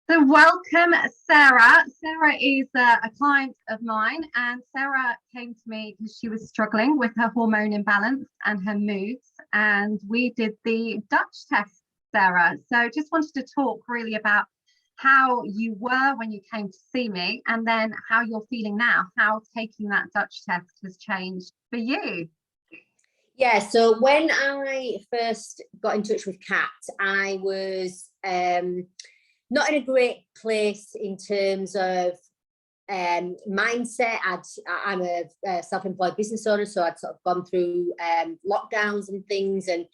So welcome, Sarah. Sarah is a client of mine, and Sarah came to me because she was struggling with her hormone imbalance and her moods, and we did the Dutch test, Sarah. So just wanted to talk really about how you were when you came to see me, and then how you're feeling now, how taking that Dutch test has changed for you. Yeah, so when I first got in touch with Kat, I was not in a great place in terms of mindset. I'm a self-employed business owner, so I'd sort of gone through lockdowns and things and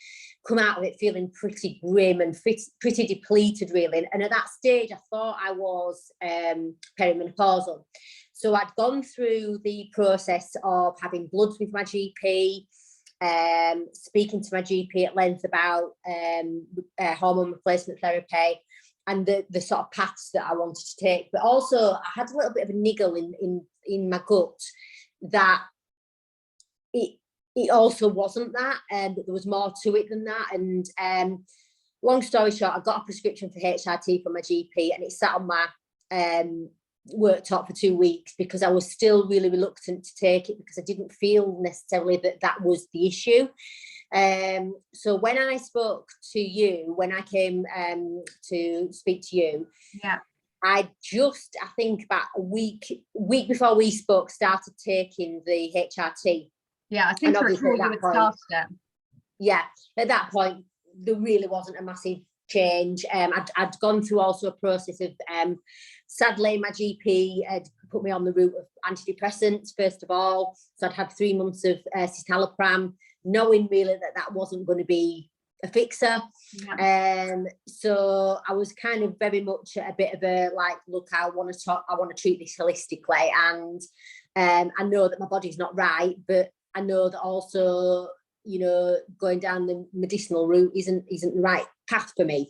come out of it feeling pretty grim and pretty depleted, really. And at that stage, I thought I was perimenopausal. So I'd gone through the process of having bloods with my GP, speaking to my GP at length about hormone replacement therapy and the sort of paths that I wanted to take. But also I had a little bit of a niggle in my gut that it also wasn't that, and that there was more to it than that. And long story short, I got a prescription for HRT from my GP, and it sat on my worktop for 2 weeks because I was still really reluctant to take it because I didn't feel necessarily that was the issue. So when I spoke to you, when I came to speak to you, yeah, I think about a week before we spoke, started taking the HRT. Yeah, I think you had started it. Yeah, at that point there really wasn't a massive change. I'd gone through also a process of sadly my GP had put me on the route of antidepressants first of all, so I'd had 3 months of citalopram, knowing really that wasn't going to be a fixer. Yeah. So I was kind of very much a bit of a like, look, I want to treat this holistically, and I know that my body's not right, but I know that also, you know, going down the medicinal route isn't the right path for me.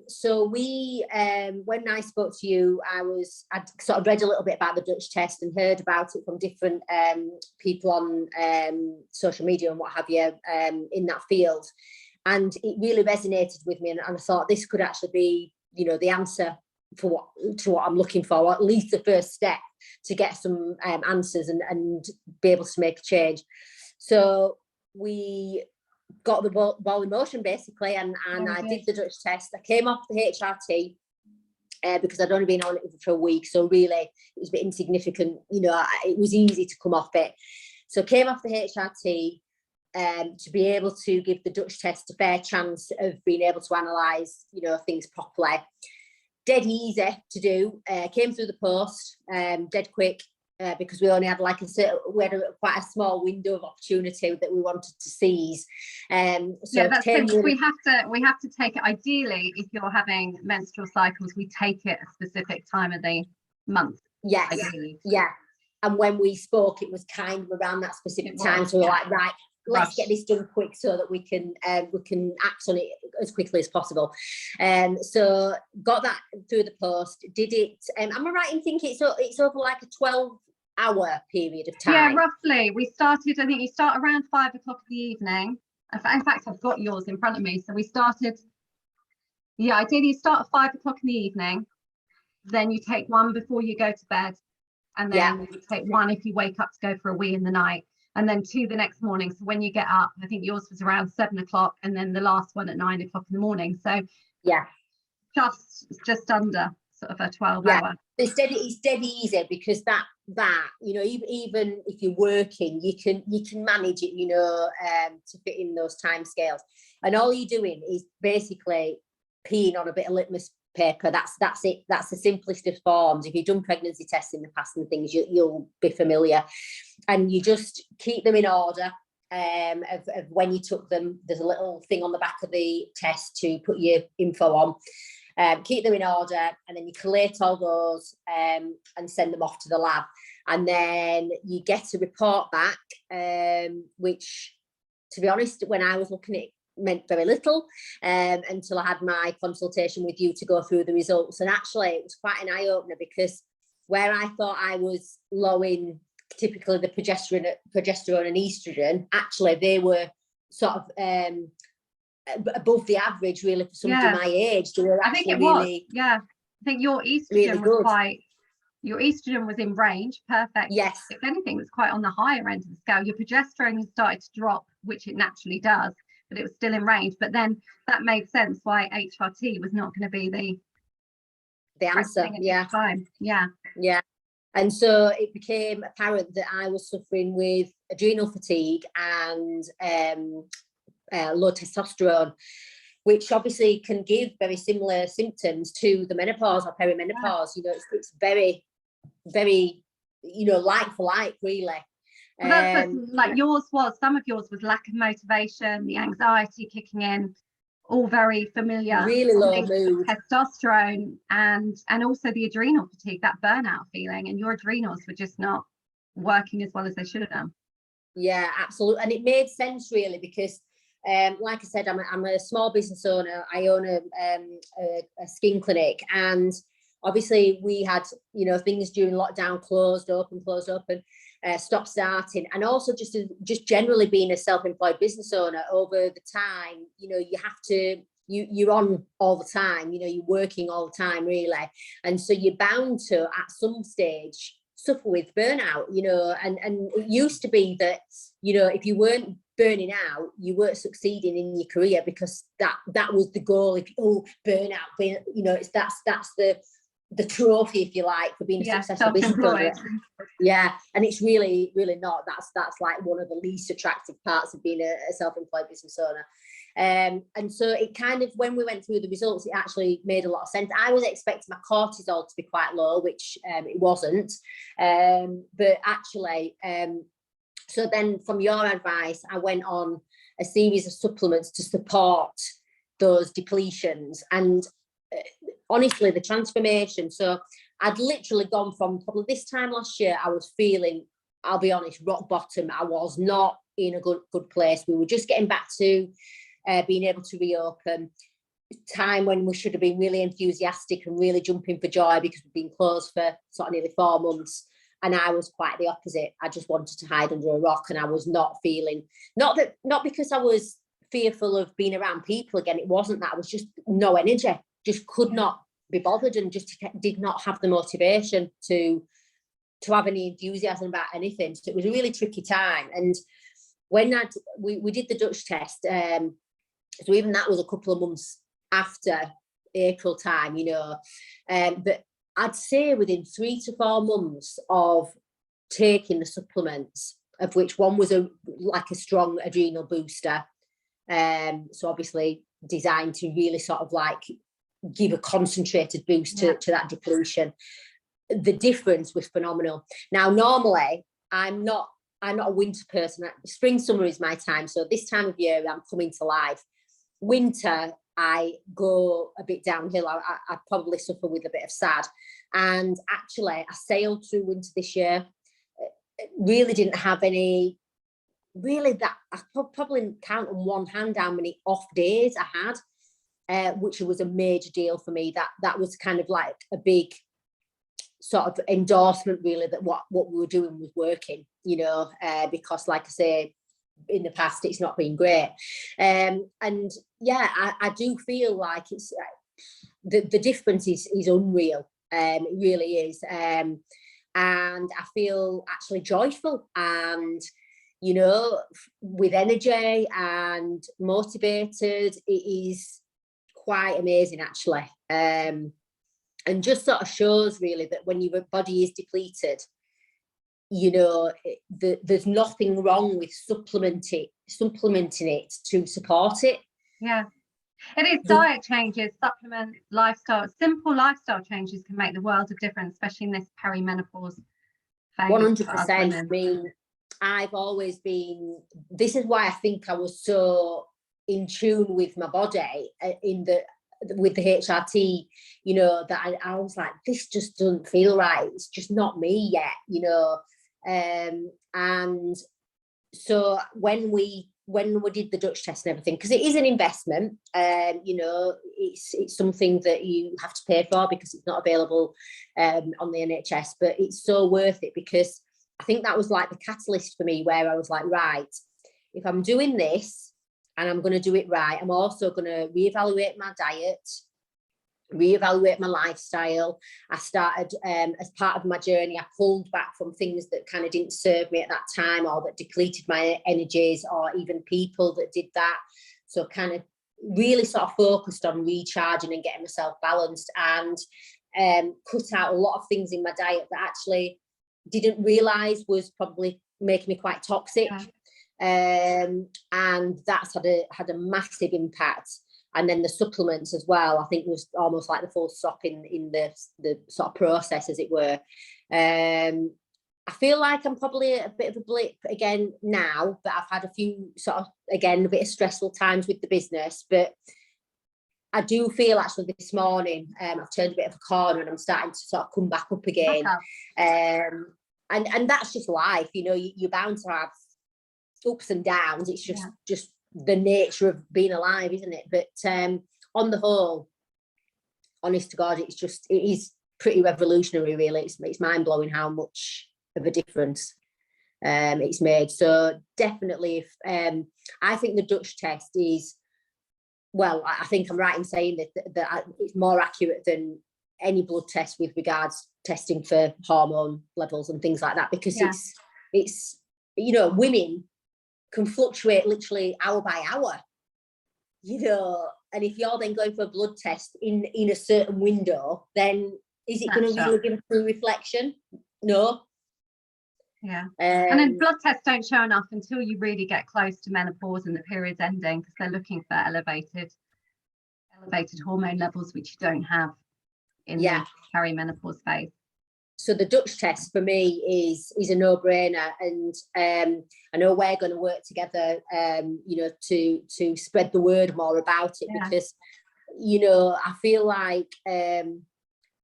So when I spoke to you, I'd sort of read a little bit about the Dutch test and heard about it from different people on social media and what have you in that field, and it really resonated with me, and I thought this could actually be, you know, the answer to what I'm looking for, or at least the first step to get some answers and be able to make a change. So we got the ball in motion basically, and I did the Dutch test. I came off the HRT because I'd only been on it for a week, so really it was a bit insignificant, you know, it was easy to come off it. So came off the HRT to be able to give the Dutch test a fair chance of being able to analyse, you know, things properly. Dead easy to do, came through the post, dead quick. Because we only had quite a small window of opportunity that we wanted to seize. So yeah, that's really... we have to take it. Ideally, if you're having menstrual cycles, we take it a specific time of the month. Yes, ideally. Yeah. And when we spoke, it was kind of around that specific time. So we're like, right, let's get this done quick so that we can act on it as quickly as possible. So got that through the post, did it. Am I right in thinking it's over like a 12-hour period of time? Yeah, roughly. We started, I think you start around 5 o'clock in the evening. In fact, I've got yours in front of me. So we started, yeah, ideally you start at 5 o'clock in the evening, then you take one before you go to bed, and then you take one if you wake up to go for a wee in the night, and then 2 the next morning. So when you get up, I think yours was around 7 o'clock, and then the last one at 9 o'clock in the morning. So yeah, just under sort of a 12-hour. It's dead easy because that you know, even if you're working, you can manage it, you know, to fit in those time scales. And all you're doing is basically peeing on a bit of litmus paper. That's it. That's the simplest of forms. If you've done pregnancy tests in the past and things, you'll be familiar. And you just keep them in order of when you took them. There's a little thing on the back of the test to put your info on. Keep them in order, and then you collate all those and send them off to the lab, and then you get a report back, which, to be honest, when I was looking at it, meant very little until I had my consultation with you to go through the results. And actually it was quite an eye-opener, because where I thought I was low in typically the progesterone and estrogen, actually they were sort of above the average, really, for somebody my age. They were I think it really, was. Yeah. think your estrogen really was good. quite, your estrogen was in range, perfect. Yes. If anything, it was quite on the higher end of the scale. Your progesterone has started to drop, which it naturally does, but it was still in range. But then that made sense why HRT was not going to be the answer. Yeah. Time. Yeah. Yeah. And so it became apparent that I was suffering with adrenal fatigue and low testosterone, which obviously can give very similar symptoms to the menopause or perimenopause. You know, it's very, very, you know, like for like, really. Well, that's like yours was, some of yours was lack of motivation, the anxiety kicking in, all very familiar. Really low mood. Testosterone and also the adrenal fatigue, that burnout feeling, and your adrenals were just not working as well as they should have done. Yeah, absolutely. And it made sense really because like I said, I'm a small business owner. I own a skin clinic, and obviously we had, you know, things during lockdown closed up and stopped starting, and also just generally being a self-employed business owner over the time, you know, you have to, you're on all the time, you know, you're working all the time really, and so you're bound to at some stage suffer with burnout, you know, and it used to be that, you know, if you weren't burning out, you weren't succeeding in your career, because that was the goal. If burnout, you know, it's that's the trophy, if you like, for being a successful business owner. Yeah, and it's really, really not. That's like one of the least attractive parts of being a self-employed business owner. And so it kind of, when we went through the results, it actually made a lot of sense. I was expecting my cortisol to be quite low, which it wasn't. But actually, so then from your advice, I went on a series of supplements to support those depletions. And honestly, the transformation. So I'd literally gone from probably this time last year, I was feeling, I'll be honest, rock bottom. I was not in a good place. We were just getting back to being able to reopen. Time when we should have been really enthusiastic and really jumping for joy because we've been closed for sort of nearly 4 months. And I was quite the opposite. I just wanted to hide under a rock, and I was not feeling, not because I was fearful of being around people again. It wasn't that. I was just no energy, just could not be bothered, and just did not have the motivation to have any enthusiasm about anything. So it was a really tricky time. And when we did the Dutch test, so even that was a couple of months after April time, you know, but I'd say within 3 to 4 months of taking the supplements, of which one was like a strong adrenal booster, so obviously designed to really sort of like give a concentrated boost to that depletion. The difference was phenomenal. Now, normally I'm not a winter person. Spring, summer is my time. So this time of year, I'm coming to life. Winter, I go a bit downhill. I probably suffer with a bit of sad. And actually, I sailed through winter this year. Really didn't have any, really that, I probably count on one hand how many off days I had, which was a major deal for me. That was kind of like a big sort of endorsement, really, that what we were doing was working, you know, because like I say, in the past it's not been great, and yeah, I do feel like it's the difference is unreal. It really is, and I feel actually joyful and, you know, with energy and motivated. It is quite amazing actually, and just sort of shows really that when your body is depleted, you know, there's nothing wrong with supplementing it to support it. Yeah, it is diet changes, supplements, lifestyle, simple lifestyle changes can make the world of difference, especially in this perimenopause phase. 100%. I mean, I've always been, this is why I think I was so in tune with my body with the HRT, you know, that I was like, this just doesn't feel right. It's just not me yet, you know. And so when we did the Dutch test and everything, because it is an investment, you know, it's something that you have to pay for because it's not available on the NHS, but it's so worth it, because I think that was like the catalyst for me, where I was like, right, if I'm doing this and I'm going to do it right, I'm also going to reevaluate my diet, reevaluate my lifestyle. I started, as part of my journey, I pulled back from things that kind of didn't serve me at that time, or that depleted my energies, or even people that did that. So kind of really sort of focused on recharging and getting myself balanced, and cut out a lot of things in my diet that actually didn't realise was probably making me quite toxic. And that's had a massive impact. And then the supplements as well, I think, was almost like the full stop in the sort of process, as it were. I feel like I'm probably a bit of a blip again now, but I've had a few sort of, again, a bit of stressful times with the business. But I do feel actually this morning, I've turned a bit of a corner and I'm starting to sort of come back up again. And that's just life, you know, you're bound to have ups and downs. It's just the nature of being alive, isn't it? But on the whole, honest to God, it is pretty revolutionary, really. It's mind-blowing how much of a difference it's made. So definitely, if I think the Dutch test is, well, I think I'm right in saying that it's more accurate than any blood test with regards testing for hormone levels and things like that, because it's you know, women can fluctuate literally hour by hour, you know, and if you're then going for a blood test in a certain window, then is it going to really give a true reflection? No. And then blood tests don't show enough until you really get close to menopause and the period's ending, because they're looking for elevated hormone levels, which you don't have in the perimenopause phase. So the Dutch test for me is a no-brainer, and I know we're going to work together, you know, to spread the word more about it, because, you know, I feel like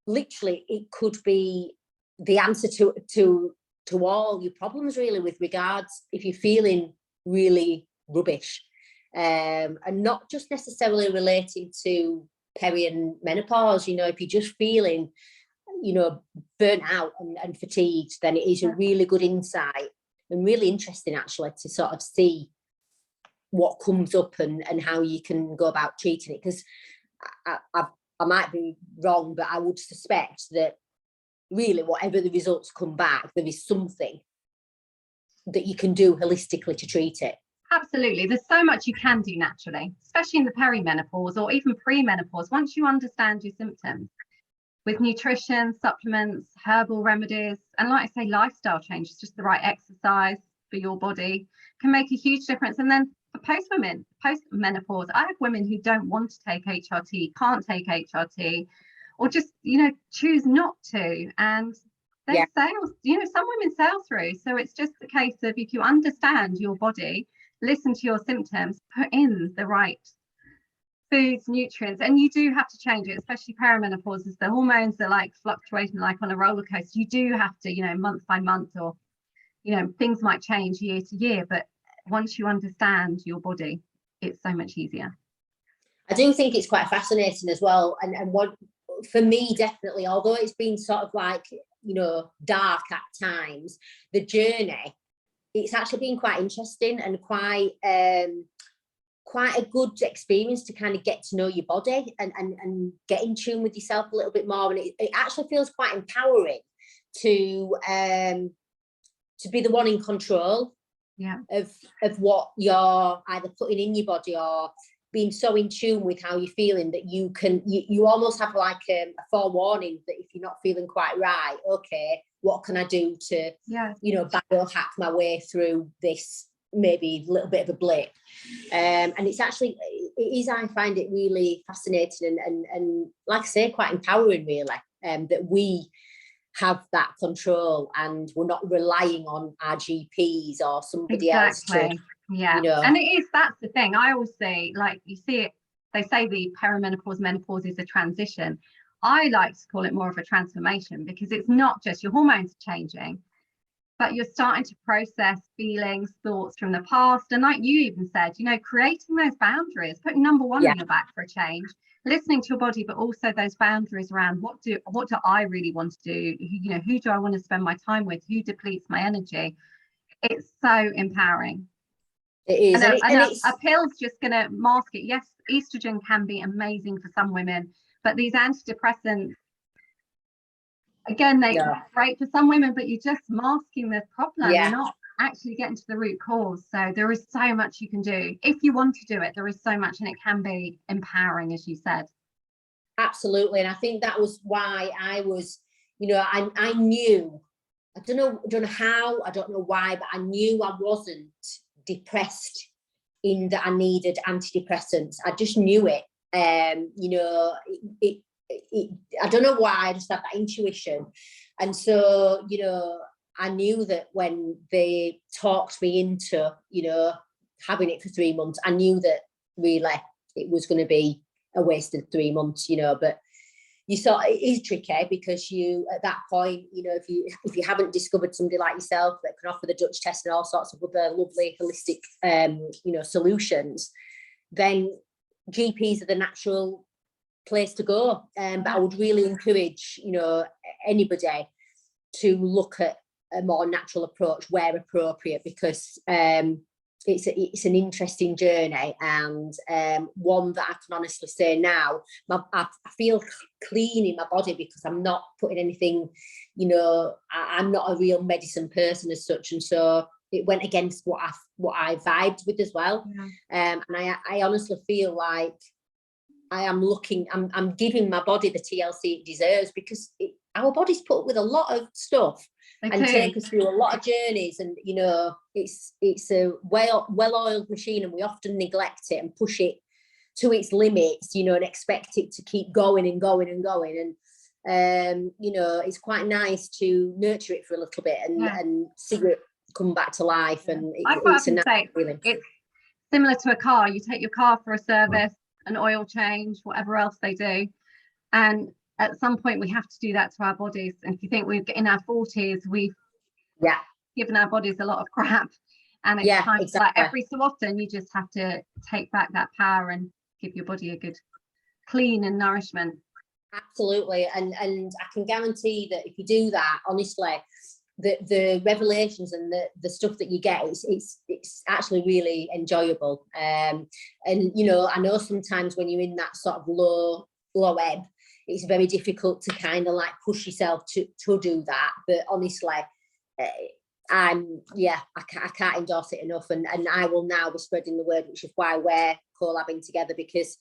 literally it could be the answer to all your problems, really, with regards if you're feeling really rubbish, and not just necessarily relating to peri and menopause. You know, if you're just feeling, you know, burnt out and fatigued, then it is a really good insight and really interesting, actually, to sort of see what comes up and how you can go about treating it. Because I might be wrong, but I would suspect that really, whatever the results come back, there is something that you can do holistically to treat it. Absolutely. There's so much you can do naturally, especially in the perimenopause or even premenopause, once you understand your symptoms, with nutrition, supplements, herbal remedies, and like I say, lifestyle changes, just the right exercise for your body can make a huge difference. And then for post-menopause, I have women who don't want to take HRT, can't take HRT, or just, you know, choose not to. And they sail, you know, some women sail through. So it's just a case of, if you understand your body, listen to your symptoms, put in the right foods, nutrients, and you do have to change it, especially perimenopause, as the hormones are like fluctuating like on a roller coaster. You do have to, you know, month by month, or, you know, things might change year to year, but once you understand your body, it's so much easier. I do think it's quite fascinating as well, and what for me, definitely, although it's been sort of like, you know, dark at times, the journey, it's actually been quite interesting and quite a good experience to kind of get to know your body and get in tune with yourself a little bit more. And it actually feels quite empowering to be the one in control of what you're either putting in your body, or being so in tune with how you're feeling that you almost have like a forewarning that if you're not feeling quite right, okay, what can I do to, you know, biohack my way through this maybe a little bit of a blip. And it's actually, I find it really fascinating and like I say, quite empowering, really, that we have that control and we're not relying on our GPs or somebody else to, you know. And that's the thing. I always say, like, you see it, they say the perimenopause, menopause is a transition. I like to call it more of a transformation, because it's not just your hormones changing, but you're starting to process feelings, thoughts from the past. And like you even said, you know, creating those boundaries, putting number one on your back for a change, listening to your body, but also those boundaries around what do I really want to do? You know, who do I want to spend my time with? Who depletes my energy? It's so empowering. It is. And a pill's just going to mask it. Yes, estrogen can be amazing for some women, But these antidepressants, again, they're great for some women, but you're just masking the problem. You're not actually getting to the root cause. So there is so much you can do if you want to do it. There is so much, and it can be empowering, as you said. Absolutely. And I think that was why I was, you know, I knew, I don't know how, I don't know why, but I knew I wasn't depressed in that I needed antidepressants. I just knew it. You know, I don't know why, I just had that intuition. And so, you know, I knew that when they talked me into, you know, having it for 3 months, I knew that really it was going to be a wasted 3 months, you know. But you saw it is tricky, because you, at that point, you know, if you haven't discovered somebody like yourself that can offer the Dutch test and all sorts of other lovely holistic you know, solutions, then GPs are the natural place to go. But I would really encourage, you know, anybody to look at a more natural approach where appropriate, because it's an interesting journey, and one that I can honestly say now, I feel clean in my body, because I'm not putting anything, you know, I'm not a real medicine person as such, and so it went against what I vibed with as well. And I honestly feel like I'm giving my body the TLC it deserves, because our body's put up with a lot of stuff and take us through a lot of journeys, and you know, it's a well-oiled machine, and we often neglect it and push it to its limits, you know, and expect it to keep going and going and going. And you know, it's quite nice to nurture it for a little bit and see it come back to life. And it's a nice feeling. It's similar to a car. You take your car for a service, an oil change, whatever else they do, and at some point we have to do that to our bodies. And if you think we're in our 40s, we've given our bodies a lot of crap, and it's time, like every so often you just have to take back that power and give your body a good clean and nourishment. Absolutely. And I can guarantee that if you do that, honestly, the revelations and the stuff that you get, it's actually really enjoyable. And you know, I know sometimes when you're in that sort of low ebb, it's very difficult to kind of like push yourself to do that. But honestly, I can't endorse it enough, and I will now be spreading the word, which is why we're collabing together, because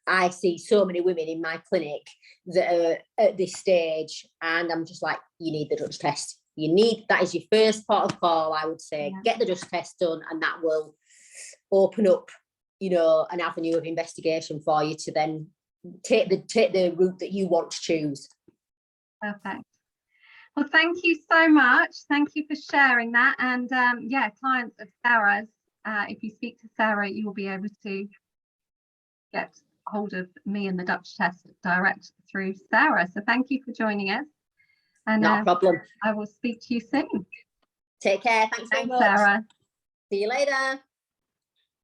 I see so many women in my clinic that are at this stage, and I'm just like, you need the Dutch test. That is your first part of call, I would say. Get the Dutch test done, and that will open up, you know, an avenue of investigation for you to then take the route that you want to choose. Perfect. Well, thank you so much. Thank you for sharing that. And clients of Sarah's, if you speak to Sarah, you will be able to get hold of me and the Dutch test direct through Sarah. So thank you for joining us. And not a problem. I will speak to you soon. Take care. Thanks very much, Sarah. See you later.